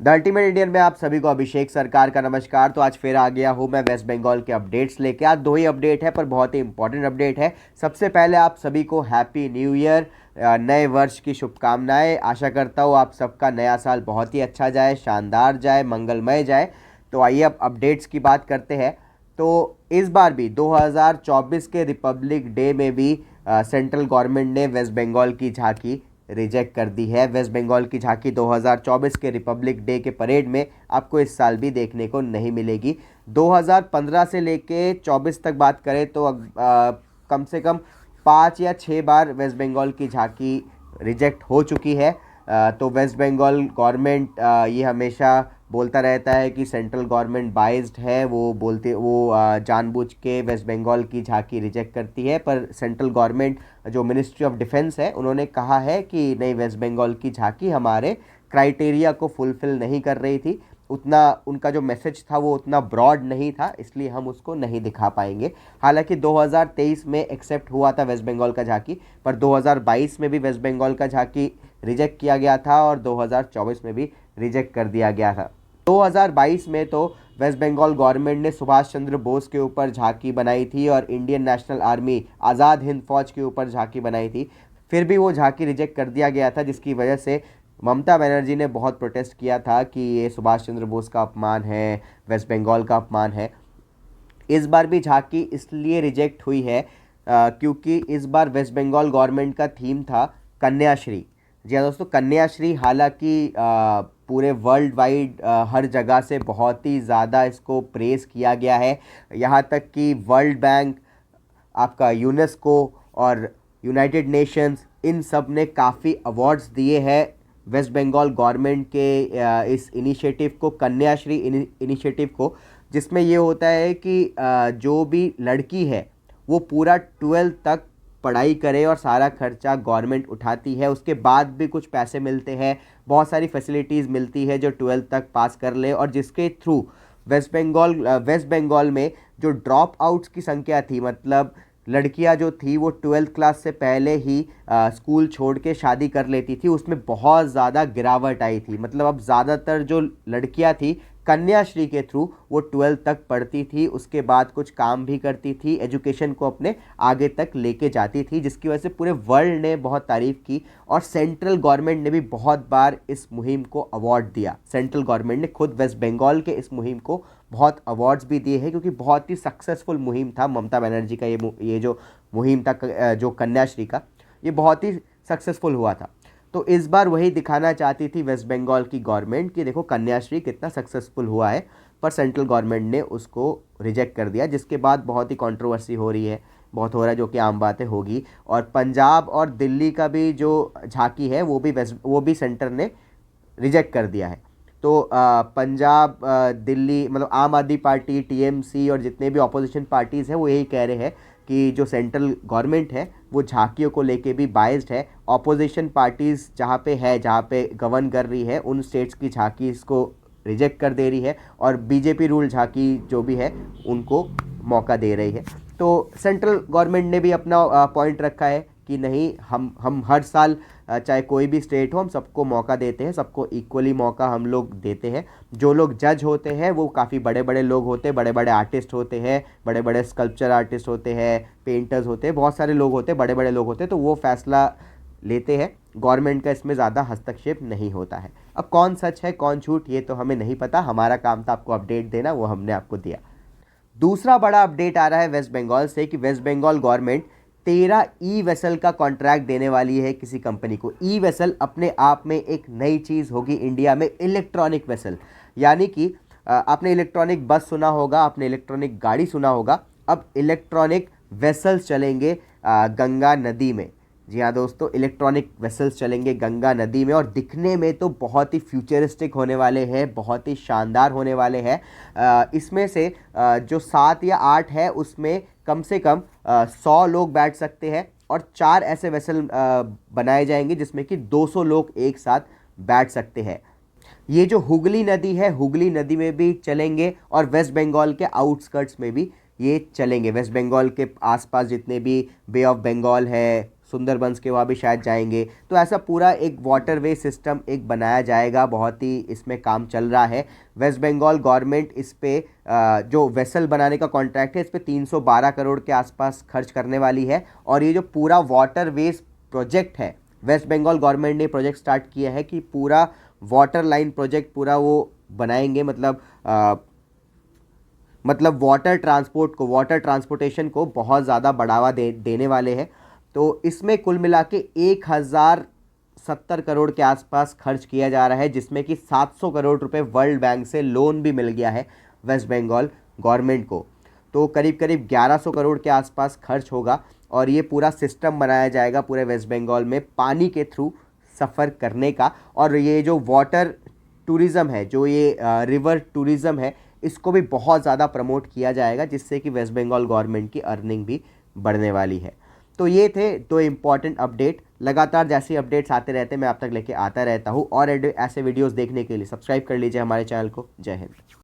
The ultimate Indian में आप सभी को अभिषेक सरकार का नमस्कार। तो आज फिर आ गया हूँ मैं वेस्ट बंगाल के अपडेट्स लेके। आज दो ही अपडेट है पर बहुत ही इंपॉर्टेंट अपडेट है। सबसे पहले आप सभी को हैप्पी न्यू ईयर, नए वर्ष की शुभकामनाएं। आशा करता हूँ आप सबका नया साल बहुत ही अच्छा जाए, शानदार जाए, मंगलमय जाए। तो आइए अब अपडेट्स की बात करते हैं। तो इस बार भी 2024 के रिपब्लिक डे में भी सेंट्रल गवर्नमेंट ने वेस्ट बंगाल की झांकी रिजेक्ट कर दी है। वेस्ट बंगाल की झांकी 2024 के रिपब्लिक डे के परेड में आपको इस साल भी देखने को नहीं मिलेगी। 2015 से लेके 24 तक बात करें तो कम से कम 5 या 6 बार वेस्ट बंगाल की झांकी रिजेक्ट हो चुकी है। तो वेस्ट बंगाल गवर्नमेंट ये हमेशा बोलता रहता है कि सेंट्रल गवर्नमेंट बाइज्ड है, वो जानबूझ के वेस्ट बंगाल की झांकी रिजेक्ट करती है। पर सेंट्रल गवर्नमेंट जो मिनिस्ट्री ऑफ डिफेंस है उन्होंने कहा है कि नहीं, वेस्ट बंगाल की झांकी हमारे क्राइटेरिया को फुलफ़िल नहीं कर रही थी, उतना उनका जो मैसेज था वो उतना ब्रॉड नहीं था, इसलिए हम उसको नहीं दिखा पाएंगे। हालांकि 2023 में एक्सेप्ट हुआ था वेस्ट बंगाल का झांकी, पर 2022 में भी वेस्ट बंगाल का झांकी रिजेक्ट किया गया था और 2024 में भी रिजेक्ट कर दिया गया था। 2022 में तो वेस्ट बंगाल गवर्नमेंट ने सुभाष चंद्र बोस के ऊपर झांकी बनाई थी और Indian national army Azad Hind फौज के ऊपर झांकी बनाई थी। फिर भी वो झांकी रिजेक्ट कर दिया गया था, जिसकी वजह से ममता बनर्जी ने बहुत प्रोटेस्ट किया था कि ये सुभाष चंद्र बोस का अपमान है, वेस्ट बंगाल का अपमान है। इस बार भी झांकी इसलिए रिजेक्ट हुई है क्योंकि इस बार वेस्ट बंगाल गवर्नमेंट का थीम था कन्याश्री। जी हाँ दोस्तों, कन्याश्री हालांकि पूरे वर्ल्ड वाइड हर जगह से बहुत ही ज़्यादा इसको प्रेज़ किया गया है। यहाँ तक कि वर्ल्ड बैंक, आपका यूनेस्को और यूनाइटेड नेशंस, इन सब ने काफ़ी अवार्ड्स दिए हैं वेस्ट बंगाल गवर्नमेंट के इस इनिशिएटिव को, कन्याश्री इनिशिएटिव को, जिसमें ये होता है कि जो भी लड़की है वो पूरा 12th तक पढ़ाई करे और सारा खर्चा गवर्नमेंट उठाती है। उसके बाद भी कुछ पैसे मिलते हैं, बहुत सारी फैसिलिटीज़ मिलती है जो 12th तक पास कर ले, और जिसके थ्रू वेस्ट बंगाल में जो ड्रॉप आउट्स की संख्या थी, मतलब लड़कियां जो थी वो 12th क्लास से पहले ही स्कूल छोड़ के शादी कर लेती थी, उसमें बहुत ज़्यादा गिरावट आई थी। मतलब अब ज़्यादातर जो लड़कियां थी कन्याश्री के थ्रू वो 12th तक पढ़ती थी, उसके बाद कुछ काम भी करती थी, एजुकेशन को अपने आगे तक लेके जाती थी, जिसकी वजह से पूरे वर्ल्ड ने बहुत तारीफ़ की। और सेंट्रल गवर्नमेंट ने भी बहुत बार इस मुहिम को अवार्ड दिया। सेंट्रल गवर्नमेंट ने खुद वेस्ट बंगाल के इस मुहिम को बहुत अवार्ड्स भी दिए हैं, क्योंकि बहुत ही सक्सेसफुल मुहिम था ममता बनर्जी का ये जो मुहिम था जो कन्याश्री का, ये बहुत ही सक्सेसफुल हुआ था। तो इस बार वही दिखाना चाहती थी वेस्ट बंगाल की गवर्नमेंट कि देखो कन्याश्री कितना सक्सेसफुल हुआ है, पर सेंट्रल गवर्नमेंट ने उसको रिजेक्ट कर दिया, जिसके बाद बहुत ही कंट्रोवर्सी हो रही है, बहुत हो रहा है, जो कि आम बातें होगी। और पंजाब और दिल्ली का भी जो झांकी है वो भी सेंटर ने रिजेक्ट कर दिया है। तो पंजाब, दिल्ली, मतलब आम आदमी पार्टी, टीएमसी और जितने भी अपोजिशन पार्टीज़ हैं वो यही कह रहे हैं कि जो सेंट्रल गवर्नमेंट है वो झांकियों को लेके भी बाइज्ड है। अपोजिशन पार्टीज़ जहाँ पे गवर्न कर रही है उन स्टेट्स की झांकी इसको रिजेक्ट कर दे रही है, और बीजेपी रूल झांकी जो भी है उनको मौका दे रही है। तो सेंट्रल गवर्नमेंट ने भी अपना पॉइंट रखा है कि नहीं, हम हर साल चाहे कोई भी स्टेट हो, हम सबको मौका देते हैं, सबको इक्वली मौका हम लोग देते हैं। जो लोग जज होते हैं वो काफ़ी बड़े बड़े लोग होते हैं, बड़े बड़े आर्टिस्ट होते हैं, बड़े बड़े स्कल्पचर आर्टिस्ट होते हैं, पेंटर्स होते हैं, बहुत सारे लोग होते हैं, बड़े बड़े लोग होते हैं, तो वो फैसला लेते हैं। गवर्नमेंट का इसमें ज़्यादा हस्तक्षेप नहीं होता है। अब कौन सच है कौन झूठ ये तो हमें नहीं पता, हमारा काम था आपको अपडेट देना, वो हमने आपको दिया। दूसरा बड़ा अपडेट आ रहा है वेस्ट बंगाल से कि वेस्ट बंगाल गवर्नमेंट 13 ई वेसल का कॉन्ट्रैक्ट देने वाली है किसी कंपनी को। ई वेसल अपने आप में एक नई चीज़ होगी इंडिया में, इलेक्ट्रॉनिक वेसल। यानी कि आपने इलेक्ट्रॉनिक बस सुना होगा, आपने इलेक्ट्रॉनिक गाड़ी सुना होगा, अब इलेक्ट्रॉनिक वेसल्स चलेंगे गंगा नदी में। जी हाँ दोस्तों, इलेक्ट्रॉनिक वेसल्स चलेंगे गंगा नदी में, और दिखने में तो बहुत ही फ्यूचरिस्टिक होने वाले हैं, बहुत ही शानदार होने वाले हैं। इसमें से जो 7 या 8 है उसमें कम से कम 100 लोग बैठ सकते हैं, और 4 ऐसे वेसल बनाए जाएंगे जिसमें कि 200 लोग एक साथ बैठ सकते हैं। ये जो हुगली नदी है, हुगली नदी में भी चलेंगे, और वेस्ट बंगाल के आउटस्कर्ट्स में भी ये चलेंगे। वेस्ट बंगाल के आसपास जितने भी बे ऑफ बंगाल है, सुंदरबंस के वहाँ भी शायद जाएंगे। तो ऐसा पूरा एक वाटरवे सिस्टम एक बनाया जाएगा, बहुत ही इसमें काम चल रहा है। वेस्ट बंगाल गवर्नमेंट इस पे जो वेसल बनाने का कॉन्ट्रैक्ट है इस पे 312 करोड़ के आसपास खर्च करने वाली है। और ये जो पूरा वाटरवेज प्रोजेक्ट है, वेस्ट बंगाल गवर्नमेंट ने प्रोजेक्ट स्टार्ट किया है कि पूरा वाटर लाइन प्रोजेक्ट पूरा वो बनाएंगे, मतलब वाटर ट्रांसपोर्ट को, वाटर ट्रांसपोर्टेशन को बहुत ज़्यादा बढ़ावा देने वाले हैं। तो इसमें कुल मिला के 1070 करोड़ के आसपास खर्च किया जा रहा है, जिसमें कि 700 करोड़ रुपए वर्ल्ड बैंक से लोन भी मिल गया है वेस्ट बंगाल गवर्नमेंट को। तो करीब करीब 1100 करोड़ के आसपास खर्च होगा और ये पूरा सिस्टम बनाया जाएगा पूरे वेस्ट बंगाल में पानी के थ्रू सफ़र करने का। और ये जो वाटर टूरिज़्म है, जो ये रिवर टूरिज़्म है, इसको भी बहुत ज़्यादा प्रमोट किया जाएगा, जिससे कि वेस्ट बंगाल गवर्नमेंट की अर्निंग भी बढ़ने वाली है। तो ये थे दो इम्पॉर्टेंट अपडेट। लगातार जैसे अपडेट्स आते रहते हैं मैं आप तक लेके आता रहता हूँ, और ऐसे वीडियोस देखने के लिए सब्सक्राइब कर लीजिए हमारे चैनल को। जय हिंद।